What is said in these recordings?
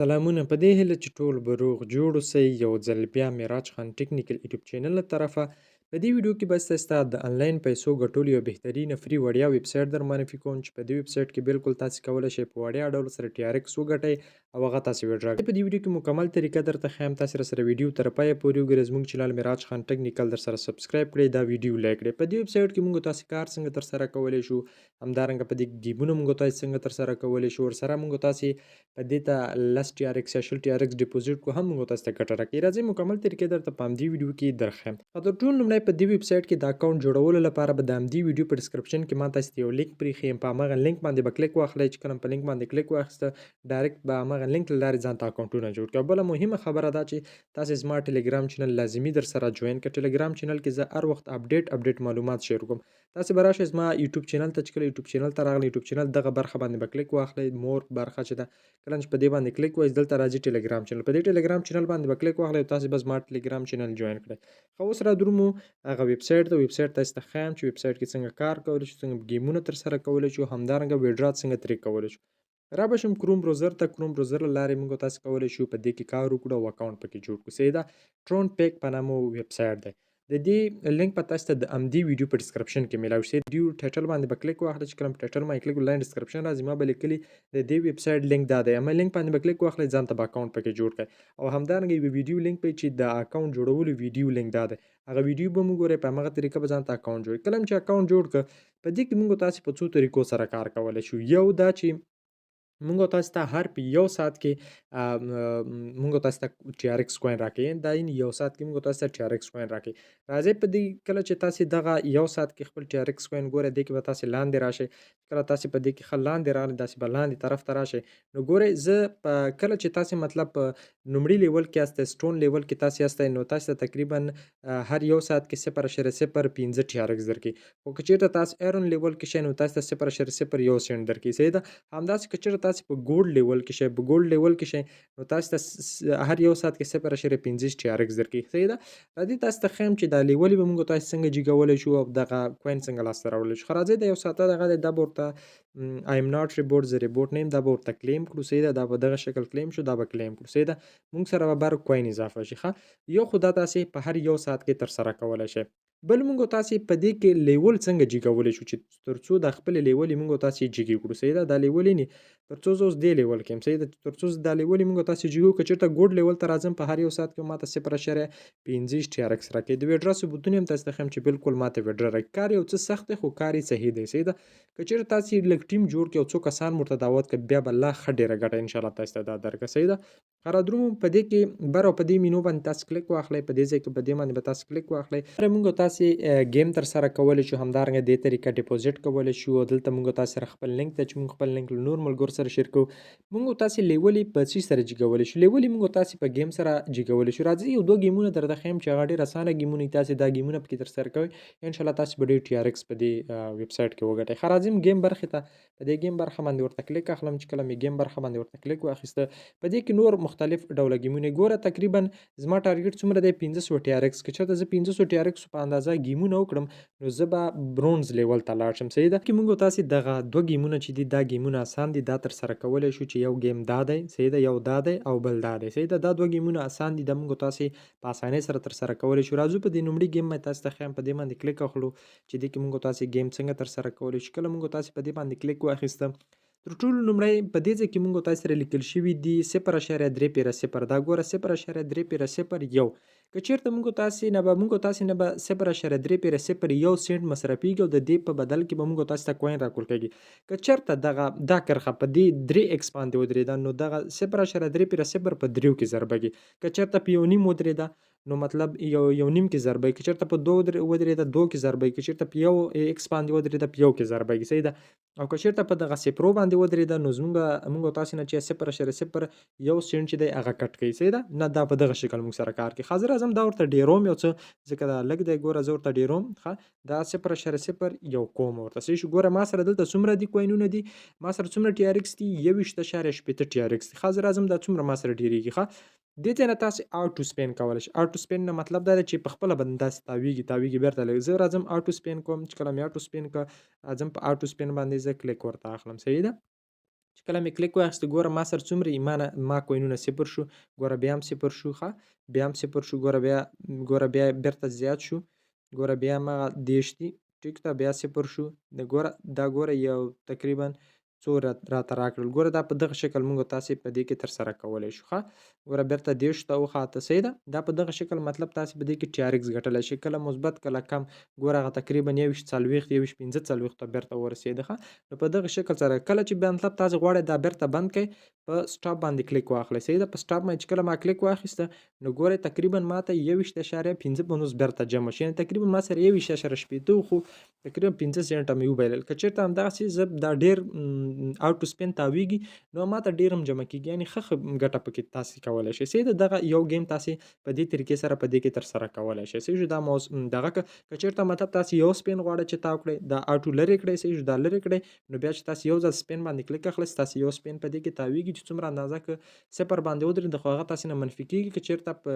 سلامونه په دې هیله چې ټول به روغ جوړ اوسئ. یو ځل بیا معراج خان ټیکنیکل یوټیوب چینل له طرفه په دې ویډیو کې به ستاسو د انلاین پیسو ګټلو یو بهترینه فری وړیا ویب سایټ در معرفي کوم چې په دې ویب سایټ کې بالکل تاسو کولی شئ په وړیا ډول سره ټي آر ایکس وګټئ او هغه تاسو ویډرا کړئ. په دې ویډیو کې مکمل طریقه درته ښیم، تاسو سره ویډیو تر پایه پورې وګورئ. زموږ چینل معراج خان ټیکنیکل در سره سبسکرایب کړئ، دا ویډیو لایک کړئ. په دې ویب سایټ کې موږ تاسو کار څنګه تر سره کولی شو، همدارنګه په دې ګیمونه موږ تاسو څنګه تر سره کولی شو، ورسره موږ تاسو په دې ته 10 ټي آر ایکس یا 20 ټي آر ایکس ډیپوزیټ کو هم موږ تاسو ته ګټه راکړي. راځئ مکمل طریقې درته په همدې ویډیو کې درښیم. تر ټولو لومړی په دې ویب سایټ کې د اکونټ جوړولو لپاره به د همدې ویډیو په ډسکرپشن کې ما تاسو ته یو لینک پرېښی یم. په هماغه لینک باندې به کلیک واخلئ. چې کله په لینک باندې کلیک واخیسته ډایرکټ به هماغه لینک له لارې ځان ته اکونټونه جوړ کړئ. بله مهمه خبره دا چې تاسو زما ټلیګرام چینل لازمي در سره جوین کړئ. ټلیګرام چینل کې زه هر وخت اپډیټ معلومات شیر کوم. تاسو به راشئ زما یوټیوب چینل ته. چې کله یوټیوب چینل ته راغلی، یوټیوب چینل دغه برخه باندې به کلیک واخلئ، مور برخه چې ده. کله چې په دې باندې کلیک وایي دلته راځي ټلیګرام چینل. په دې ټلیګرام چینل باندې به کلیک واخلئ او تاسو به زما ټلیګرام چینل جوین کړئ. خو اوس را درومو هغه ویب سایټ ته. ویب سایټ تاسو ته ښیم چې ویب سایټ کې څنګه کار کولی شو، څنګه ګیمونه تر سره کولی شو، همدارنګه ویډرا څنګه ترې کولی شو. را به شم کروم بروزر ته. کروم بروزر له لارې موږ تاسو کولی شو په دې کې کار وکړو او اکونټ پکې جوړ کړو. صحیح ده. ټرون پیک په نامه ویب سایټ دی. د دې لینک په تاسو ته د همدې ویډیو په ډسکرپشن کې میلاوي شي. ویډیو ټایټل باندې به کلیک واخلئ. چې کله په ټایټل باندې کلیک لاین ډسکرپشن راځي، ما به لیکلي د دې ویب سایټ لینک دا دی. اما لینک باندې به کلیک واخلئ، ځان ته به اکونټ پکې جوړ کړئ. او همدارنګه یو ویډیو لینک پې چې د اکونټ جوړولو ویډیو لینک دا دی، هغه ویډیو به موږ ګورئ. په هماغه طریقه به ځان ته اکونټ جوړ کړئ. کله چې اکونټ جوړ کړه، په دې کې موږ تاسو په څو طریقو سره کار کولی شو. یو دا چې موږ تاسو ته هر په یو ساعت کې موږ تاسو ته ټي آر ایکس کوین راکوي. دا یو ساعت کې موږ تاسو ته ټي آر ایکس کوین راکوي. راځئ په دې کله چې تاسو دغه یو ساعت کې خپل ټي آر ایکس کوین ګورئ، دې کې به تاسو لاندې راشئ. کله تاسو په دې کې ښه لاندې راغلئ، داسې به لاندې طرف ته راشئ. نو ګورئ زه په کله چې تاسو مطلب په لومړي لیول کې یاست، سټون لیول کې تاسو یاست، نو تاسو ته تقریبا هر یو ساعت کې 0.05 ټي آر ایکس درکوي. خو که چېرته تاسو ایرون لیول کې شئ، نو تاسو ته 0.01 سنټ درکوي. صحیح ده. همداسې که چېرته تاسو په ګولډ لیول کې شئ، په ګولډ لیول کې شئ، نو تاسو ته هر یو ساعت کې 0.15 ټي آر ایکس درکوي. صحیح ده. راځئ تاسو ته ښیم چې دا لیولې به موږ تاسو څنګه جګولی شو او دغه کوین څنګه لاسته راوړلی شو. ښه راځئ د یو ساعته دغه دی، دا به ورته آی ایم ناټ ریبورټ زه ریبورټ نه یم، دا به ورته کلیم کړو. صحیح ده. دا په دغه شکل کلیم شو، دا به کلیم کړو. صحیح ده. موږ سره به بر کوین اضافه شي. ښه یو خو دا تاسې په هر یو ساعت کې تر سره کولی شئ. بل موږ تاسې په دې کې لیول څنګه جګولی شو چې تر څو د خپلې لیولې موږ تاسې جګې کړو. صحیح ده. دا لیولې نه تر څو زه اوس دې لیول کې یم. صحیح ده. تر څو دا لیولې موږ تاسې جګو، که چېرته ګوډ لیول ته راځم، په هر یو ساعت کې ماته 0.15 ټي آر ایکس راکوي. د ویډرا ثبوتونه هم تاسو ته ښیم چې بالکل ماته ویډرا راکوي. کار یو څه سخت دی خو کار یې صحیح دی. صحیح ده. که چېرته تاسې لږ ټیم جوړ کړئ او څو کسان ورته دعوت کړئ، بیا به لا ښه ډېره ګټه انشاءالله تاسو ته دا درکړه. صحیح ده. ښه را درومو په دې کې بر او په دې مینو باندې تاسو کلیک واخلئ. په دې ځای کې په دې باندې به تاسو کلیک واخلئ. موږ تاسې ګیم تر سره کولی شو، همدارنګه دې طریقه ډیپوزیټ کولی شو. دلته موږ تاسو سره خپل لینک ته چې موږ خپل لینک له نور ملګرو سره شیر کوو، موږ تاسې لیولې په څه سره جګولی شو. لیولې موږ تاسې په ګیم سره جګولی شو. راځئ یو دوه ګیمونه درته ښیم چې هغه ډېر اسانه ګیمونه دي. تاسې دا ګیمونه پکې تر سره کوئ، انشاءالله تاسې به ډېر ټي آر ایکس په دې ویب سایټ کې وګټئ. ښه راځم ګیم برخې ته. په دې ګیم برخه باندې ورته کلیک اخلم. چې کله مې ګیم برخه باندې ورته کلیک واخیسته، په دې کې نور مختلف ډوله ګیمونه ګوره. تقریبا زما ټارګټ څومره دی؟ 1500 ټي آر ایکس. که چېرته زه 1500 ټي آر ایکس په اندازه ګیمونه وکړم، نو زه به برونز لیول ته لاړ شم. صحیح ده. کې موږ تاسې دغه دوه ګیمونه چې دي، دا ګیمونه اسان دي، دا تر سره کولی شو. چې یو ګیم دا دی، صحیح ده، یو دا دی او بل دا دی. صحیح ده. دا دوه ګیمونه اسان دي، دا موږ تاسې په اسانۍ سره تر سره کولی شو. راځو په دې لومړي ګیم باندې تاسو ته ښیم. په دې باندې کلیک اخلو چې دې کې موږ تاسې ګیم څنګه تر سره کولی شو. کله موږ تاسې په دې باندې کلیک واخیسته، تر ټولو لومړی په دې ځای کې موږ تاسې سره لیکل شوي دي 0.3 دا ګوره 0.301. که چېرته موږ تاسې نه به 0.301 سنټ مصرفېږي او د دې په بدل کې به موږ تاسې ته کوین راکول کېږي. که چېرته دا کرښه په دې 3 ایکس باندې ودرېده، نو دغه 0.3 په 3 کې ضربېږي. که چېرته په 1.5 ودرېده، نو مطلب یو نیم کې ضربېږي. که چېرته په 2 ودرېده، 2 کې ضربېږي. که چېرته په 1 ایکس باندې ودرېده، په 1 کې ضربېږي. صحیح ده. او که چېرته په دغه صفرو باندې ودرېده، نو موږ تاسې نه چې 0.01 سنټ چې دی هغه کټ کوي. صحیح ده. نه دا په دغه شکل موږ سره کار کوي. ښه زه راځم دا ورته ډېروم یو څه، ځکه دا لږ دی. ګوره زه ورته ډېروم. ښه دا 0.01 کوم ورته. صحیح شو. ګوره ما سره دلته څومره دي کوینونه دي، ما سره څومره ټي آر ایکس دي؟ 21.8 ټي آر ایکس دي. ښه زه راځم دا څومره ما سره ډېرېږي. ښه دې ځای نه تاسې آټو سپین کولی شئ. آټو سپین نه مطلب دا دی چې په خپله به داسې تاویږي بیرته لږ. زه راځم آټو سپین کوم. چې کله مې آټو سپین کړه، راځم په آټو سپین باندې زه کلیک ورته اخلم. صحیح ده. چې کله مې کلیک واخیست ګوره ما سره څومره ما کوینونه 0 شو ګوره بیا هم 0 شو ښه بیا هم 0 شو ګوره بیا بیرته زیات شو ګوره بیا هماغه 30 دي ټیک ده بیا 0 شو دا ګوره یو تقریبا څو راته راکړل ګوره دا په دغه شکل موږ تاسې په دې کې ترسره کولی شو ښه ګوره بیرته 30 ته وخاته صحیح ده دا په دغه شکل مطلب تاسې په دې کې ټي آر ایکس ګټلی شئ کله مثبت کله کم ګوره هغه تقریبا 21 40 21 45 ته بیرته ورسېده ښه نو په دغه شکل سره کله چې بیا مطلب تاسې غواړئ دا بیرته بند کړئ په سټاپ باندې کلیک واخلئ صحیح ده په سټاپ باندې چې کله ما کلیک واخیسته نو ګورئ تقریبا ماته 21.55 بیرته جمع شي یعنې تقریبا ما سره 21.8 خو تقریبا 15 سنټه مې وبایلل که چېرته همدغسې زه دا ډېر اوټ ټو سپین تاویږي نو ماته ډېر هم جمع کېږي یعنې ښه ګټه پکې تاسې کولی شئ صحیح ده دغه یو ګیم تاسې په دې طریقې سره په دې کې ترسره کولی شئ صحیح شو دا دغه که چېرته مطلب تاسې یو سپین غواړئ چې تاو کړئ دا اټو لرې کړئ صحیح شو دا لرې کړئ نو بیا چې تاسې یو ځل سپین باندې کلیک اخلئ تاسې یو سپین په دې کې تاویږي چې څومره اندازه که صفر باندې ودرېد خو هغه تاسې نه منفي کېږي که چېرته په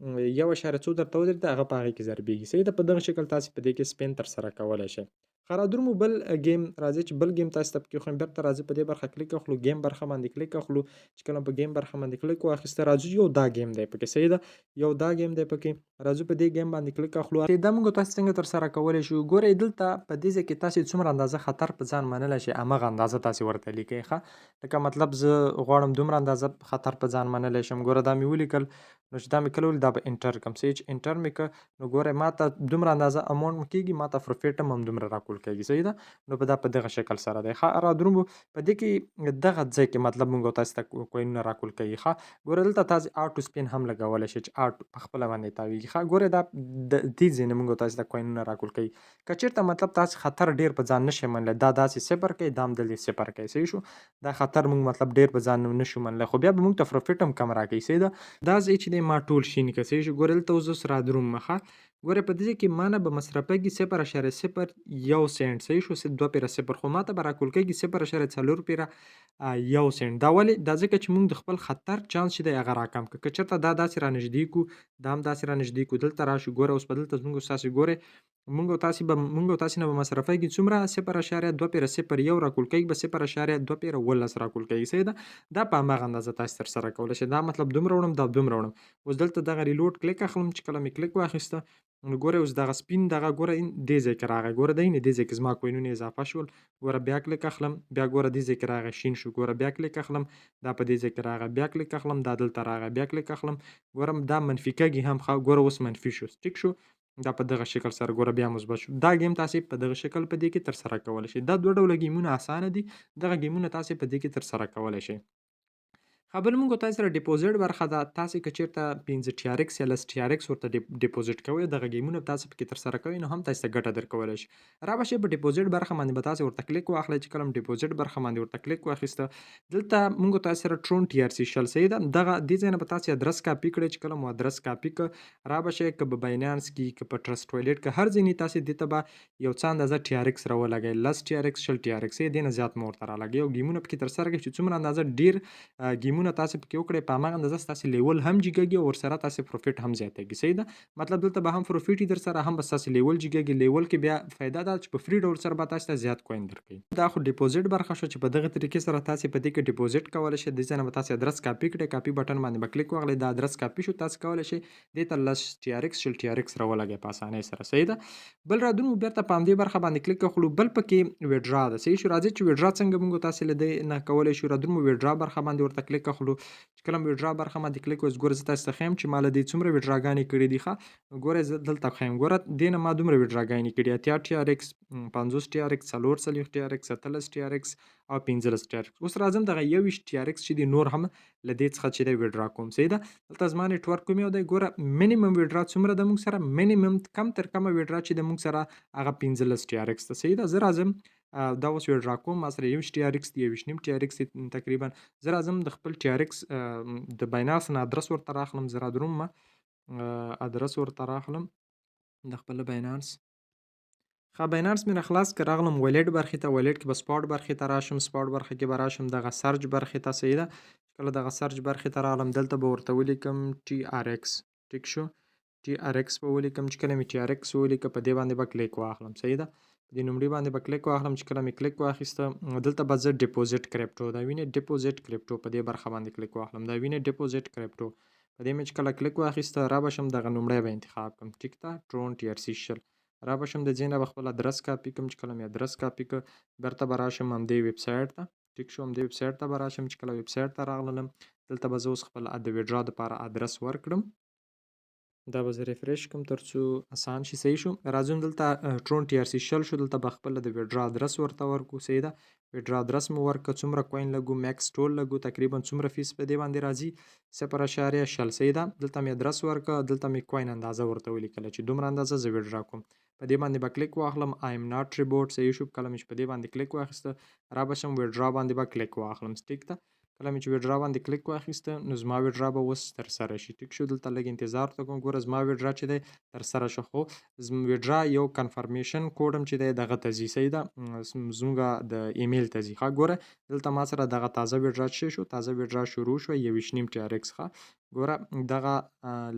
1.4 درته ودرېد هغه په هغې کې ضربېږي صحیح ده په دغه شکل تاسې په دې کې سپین ترسره کولی شئ ښه رادرومو بل ګیم راځئ چې بل ګیم تاسې ته پکې وښیم بیرته راځئ په دې برخه کلیک اخلو ګیم برخه باندې کلیک اخلو چې کله په ګیم برخه باندې کلیک واخیسته راځو یو دا ګیم دی پکې صحیح ده یو دا ګیم دی پکې راځو په دې ګیم باندې کلیک اخلو دا موږ تاسې څنګه ترسره کولی شو ګورئ دلته په دې ځای کې تاسې څومره اندازه خطر په ځان منلی شئ همغه اندازه تاسې ورته لیکئ ښه لکه مطلب زه غواړم دومره اندازه خطر په ځان منلی شم ګوره دا مې ولیکل نو چې دا مې کله ولیکل دا به انټر کړم صحیح چې انټر مې کړه نو ګورئ ماته دومره اندازه اماونټ کېږي ماته پروفیټ هم همدومره راکول کېږي صحیح ده نو په دغه شکل سره دی ښه رادرومو په دې کې دغه ځای کې مطلب موږ تاسې ته کوینونه راکول کوي ښه ګوره دلته تاسې آټو سپین هم لګولی شئ چې آټو په خپله باندې تاویږي ښه ګوره دا د دې ځای نه موږ تاسې ته کوینونه راکول کوي که چېرته مطلب تاسې خطر ډېر په ځان نشئ منلی دا داسې صفر کوي دا هم دلته صفر کوي صحیح شو دا خطر موږ مطلب ډېر په ځان نشو منلی خو بیا به موږ ته پروفیټ هم کم راکوي صحیح ده دا ځای چې دی ما ټول شین کړه صحیح شو ګوره دلته اوس رادروم ښه ګوره په دې کې ما نه به مصرفېږي 0.01 سنټ صحیح شو 2.0 خو ماته به راکول کېږي 0.4 یو سنټ دا ولې دا ځکه چې موږ د خپل خطر چانس چې دی هغه راکم کړو که چېرته دا داسې رانږدې کړو دا هم داسې رانږدې کړو دلته راشو ګوره اوس به دلته موږ ستاسې ګورئ موږ تاسې نه به مصرفېږي څومره 0.01 راکول کېږي به 0.215 راکول کېږي صحیح ده دا په هماغه اندازه تاسې ترسره کولی شئ دا مطلب دومره وړم دا دومره وړم اوس دلته دغه ریلوډ کلیک اخلم چې کله مې کلیک واخیسته نو ګوره اوس دغه سپین دغه ګوره دې ځای کې راغی ګوره دی نه دې ځای کې زما کوینونه اضافه شول ګوره بیا کلیک اخلم بیا ګوره دې ځای کې راغی شین شو ګوره بیا کلیک اخلم دا په دې ځای کې راغی بیا کلیک اخلم دا دلته راغی بیا کلیک اخلم ګوره دا منفي کېږي هم ښه ګوره اوس منفي شو ټیک شو دا په دغه شکل سره ګوره بیا مثبت شو دا ګیم تاسې په دغه شکل په دې کې ترسره کولی شئ دا دوه ډوله ګیمونه اسانه دي دغه ګیمونه تاسې په دې کې ترسره کولی شئ بل موږ تاسې سره ډیپوزیټ برخه ده تاسې که چېرته 15 ټي آر ایکس یا لس ټي آر ایکس ورته ډیپوزیټ کوئ دغه ګیمونه تاسې پکې ترسره کوئ نو هم تاسې ته ګټه درکولی شي را به شئ په ډیپوزیټ برخه باندې به تاسې ورته کلیک واخلئ چې کله ډیپوزیټ برخه باندې ورته کلیک واخیسته دلته موږ تاسې سره ټرون ټي آر سی شل صحیح ده دغه دې ځای نه به تاسې ادرس کاپي کړئ چې کله مو ادرس کاپي کړه را به شئ که په باینانس کې که په ټرسټ وایلیټ کې هر ځای نه تاسې دې ته به یو څه اندازه ټي آر ایکس راولګئ لس ټي آر ایکس شل ټي آر ایکس یې دې نه زیات مو ورته رالګئ او ګیمونه پکې ترسره کړئ چې څومره اندازه ډېر ګیمونه تاسې پکې وکړئ په هماغه اندازه ستاسې لیول هم جګېږي او ورسره تاسې پروفیټ هم زیاتېږي صحیح ده مطلب دلته به هم پروفیټ وي در سره هم به ستاسې لیول جګېږي لیول کې بیا فایده ده چې په فری ډول سره به تاسې ته زیات کوین درکوي دا خو ډیپوزیټ برخه شو چې په دغه طریقې سره تاسې په دې کې ډیپوزیټ کولی شئ دې ځای نه به تاسې ادرس کاپي کړئ کاپي بټن باندې به کلیک واخلئ دا ادرس کاپي شو تاسې کولی شئ دې ته لس ټي آر ایکس شل ټي آر ایکس راولګئ په اسانۍ سره صحیح ده بل رادرومو بیرته په همدې برخه باندې کلیک اخلو بل پکې ویډرا ده صحیح شو راځئ چې ویډرا څنګه موږ تاسې له دې نه کولی شو رادرومو ویډرا برخه باندې ورته کلیک اخلو چې کله ویډرا برخه باندې کلیک وکړو ګوره زه تاسې ته ښیم چې ما له دې څومره ویډراګانې کړي دي ښه ګوره زه دلته ښیم ګوره دې نه ما دومره ویډراګانې کړي 80 ټي آر ایکس 50 ټي آر ایکس 40 ټي آر ایکس 17 ټي آر ایکس او 15 ټي آر ایکس اوس راځم دغه 21 ټي آر ایکس چې دی نور هم له دې څخه چې دی ویډرا کوم صحیح ده دلته زما نیټورک کوم یو دی ګوره مینیمم ویډرا څومره د موږ سره مینیمم کم تر کمه ویډرا چې د موږ سره هغه 15 ټي آر ایکس ده صحیح ده زه راځم دا اوس ویډرا کوم ما سره 21 ټي آر ایکس دی 21 نیم ټي آر ایکس تقریبا زه راځم د خپل ټي آر ایکس د باینانس نه ادرس ورته راخلم زه رادروم ادرس ورته راخلم د خپل باینانس باینانس مې خلاص کړ راغلم ویلیټ برخې ته ویلیټ کې به سپاټ برخې ته راشم سپاټ برخه کې به راشم دغه سرچ برخې ته صحیح ده کله دغه سرچ برخې ته راغلم دلته به ورته ولیکم ټي آر ایکس ټیک شو ټي آر ایکس به ولیکم چې کله مې ټي آر ایکس ولیکه په دې باندې به کلیک واخلم صحیح ده په دې نومړي باندې به کلیک واخلم. چې کله مې کلیک واخیسته دلته به زه ډیپوزیټ کرپټو دا وینې ډیپوزیټ کرپټو په دې برخه باندې کلیک واخلم. دا وینې ډیپوزیټ کرپټو په دې مې چې کله کلیک واخیسته را به شم دغه نومړی به انتخاب کړم. ټیک ده ټرون TRC شل را به شم د ځای نه به خپل ادرس کاپي کړم. چې کله مې ادرس کاپي کړ بیرته به راشم همدې ویب سایټ ته. ټیک شو همدې ویب سایټ ته به راشم. چې کله ویب سایټ ته راغلم دلته به زه اوس خپل د ویډرا دپاره ادرس ورکړم. دا به زه ریفریش کړم تر څو اسان شي. صحیح شو. راځم دلته ټرون TRC شل شو دلته به خپل د ویډرا ادرس ورته ورکړو. صحیح ده ویډرا ادرس مو ورکړه. څومره کوین لګو میکس ټول لګو تقریبا څومره فیس په دې باندې راځي 0.0. صحیح ده دلته مې ادرس ورکړه دلته مې کوین اندازه ورته ولیکله چې دومره اندازه زه ویډرا کوم. په دې باندې به کلیک واخلم I am not reward. صحیح شو. کله مې چې په دې باندې کلیک واخیسته را به شم ویډرا باندې به کلیک واخلم. ټیک ده کله مې چې ویډرا باندې کلیک واخیسته نو زما ویډرا به اوس ترسره شي. ټیک شو دلته لږ انتظار ورته کوم. ګوره زما ویډرا چې دی ترسره شو خو ویډرا یو کنفرمیشن کوډ هم چې دی دغه ته ځي. صحیح ده زموږ د ایمیل ته ځي. ښه ګوره دلته ما سره دغه تازه ویډرا چې شو تازه ویډرا شروع شوه 21.5 TRX. ښه ګوره دغه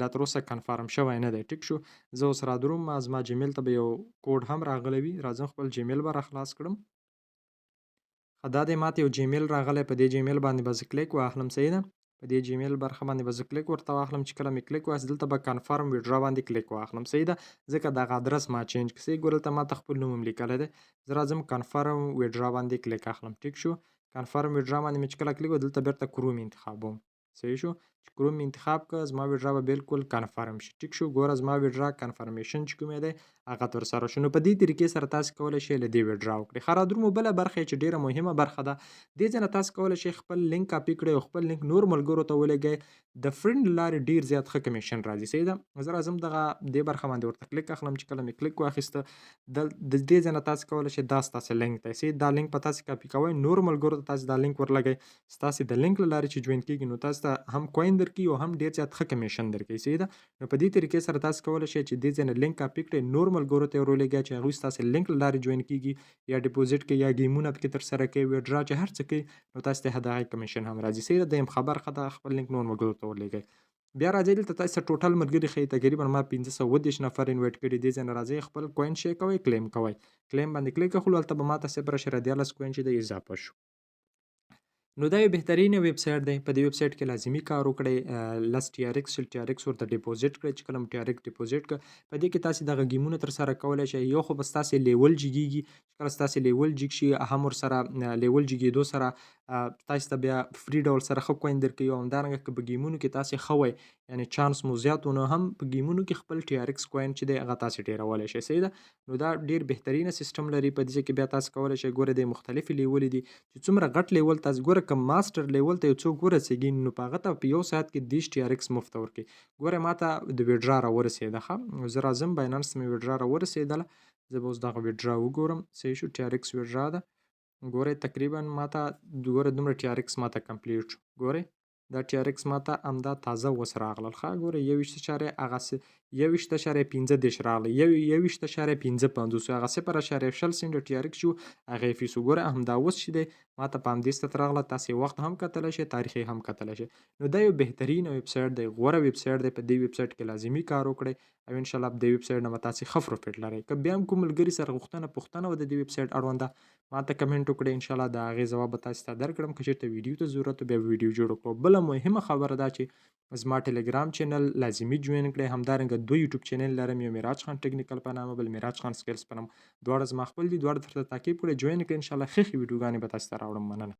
لا تر اوسه کنفرم شوی نه دی. ټیک شو زه اوس را دروم زما جیمیل ته به یو کوډ هم راغلی وي. راځم خپل جیمیل به را خلاص کړم. دا دی ماته یو جیمیل راغلی په دې جیمیل باندې به زه کلیک واخلم. صحیح ده په دې جیمیل برخه باندې به زه کلیک ورته واخلم. چې کله مې کلیک واخیست دلته به کنفرم ویډرا باندې کلیک واخلم. صحیح ده ځکه دغه ادرس ما چینج کړ. صحیح ګوره دلته ماته خپل نوم هم لیکلی دی. زه راځم کنفرم ویډرا باندې کلیک اخلم. ټیک شو کنفرم ویډرا باندې مې چې کله کلیک وکړ دلته بیرته کروم انتخابوم. صحیح شو چې کروم انتخاب کړ زما ویډرا به بالکل کنفرم شي. ټیک شو ګوره زما ویډرا کنفرمیشن چې کوم دی هغه ترسره شو. نو په دې طریقې سره تاسو کولی شئ له دې ویډرا وکړئ. ښه را درومو بله برخه چې ډیره مهمه برخه ده دې ځای نه تاسو کولی شئ خپل لینک کاپي کړئ او خپل لینک نور ملګرو ته ولېږئ. د فرند له لارې ډیر زیات ښه کمیشن راځي. صحیح ده زه راځم دغه دې برخه باندې ورته کلیک اخلم. چې کله مې کلیک واخیسته د دې ځای نه تاسو کولی شئ دا ستاسو لینک دی. صحیح دا لینک به تاسو کاپي کوئ نور ملګرو ته تاسو دا لینک ورلګئ. ستاسو د لینک له لارې چې جوین کیږي نو تاسو ته هم کوین درکوي او هم ډیر زیات ښه کمیشن درکوي. صحیح ده نو په دې طریقې سره تاسو کولی شئ چې دې ځای نه لینک کاپي کړئ نور ملګرو ته یې ورولېږئ چې هغوی ستاسو لینک له لارې جوین کیږي یا ډیپوزیټ کوي یا ګیمونه پکې ترسره کوي ویډرا چې هر څه کوي نو تاسو ته د هغې کمیشن هم راځي. صحیح ده دویم خبر ښه ده خپل لینک نور ملګرو ته ورلېږئ. بیا راځئ دلته تاسو ته ټوټل ملګري ښیي تقریبا ما 530 نفر انوایټ کړي. دې ځای نه راځئ خپل کوین شی کوئ کلیم کوئ. کلیم باندې کلیک اخلو هلته به ماته 0.14 کوین چې دی اضافه شو. نو دا یو بهترینه ویب سایټ دی. په دې ویب سایټ کې لازمي کار وکړئ 10 TRX 10 TRX ورته ډیپوزیټ کړئ. چې کله مو TRX ډیپوزیټ کړ په دې کې تاسو دغه ګیمونه ترسره کولی شئ. یو خو به ستاسې لیول جګیږي چې کله ستاسې لیول جګ شي هم ورسره لیول جګېدو سره تاسو ته بیا فري ډول سره ښه کوین درکوي او همدارنګه که په ګیمونو کې تاسې ښه وئ یعنې چانس مو زیات و نو هم په ګیمونو کې خپل TRX کوین چې دی هغه تاسې ډېرولی شئ. صحیح ده نو دا ډېر بهترینه سیسټم لري. په دې کې بیا تاسو کولی شئ ګوره د مختلفې لیولې دي چې څومره غټ لیول تاسو ګوره که ماسټر لیول ته یو څوک ورسېږي نو په هغه ته په یو ساعت کې 10 TRX مفته ورکوي. ګوره ما ته د ویډرا راورسېده ښه زه راځم باینانس ته مې ویډرا راورسېدله. زه به اوس دغه ویډرا وګورم. صحیح شو TRX ویډرا ده ګورئ تقریبا ما ته ګوره دومره TRX ما ته کمپلیټ شو. ګورئ دا TRX ما ته همدا تازه اوس راغلل. ښه ګوره 21.15 راغلی 21.55 هغه 0.20 سنټ TRX شو هغې فیس وګوره همدا اوس چې دی ما ته په همدې ستت راغله. تاسې وخت هم کتلی شئ تاریخ هم کتلی شئ. نو دا یو بهترینه ویب سایټ دی غوره ویب سایټ دی. په دې ویب سایټ کې لازمي کار وکړئ او انشاءالله په دې ویب سایټ نه به تاسې ښه پروفیټ لرئ. که بیا هم کوم ملګري سره پوښتنه وه د دې ویب سایټ اړونده ما ته کمنټ وکړئ انشاءالله د هغې ځواب به تاسې ته درکړم. که چېرته ویډیو ته ضرورت بیا ویډیو جوړ کړو. بله مهمه خبره دا چې زما ټلیګرام چینل لازمي جوین کړئ. همدارنګه 2 یوټیوب چینل لرم یو میراج خان ټکنیکل په نامه بل میراج خان سکیلز په نامه دواړه زما خپل دي دواړه درته تعقیب کړئ جوین کړئ انشاءالله ښې ویډیوګانې به تاسو ته راوړم. مننه.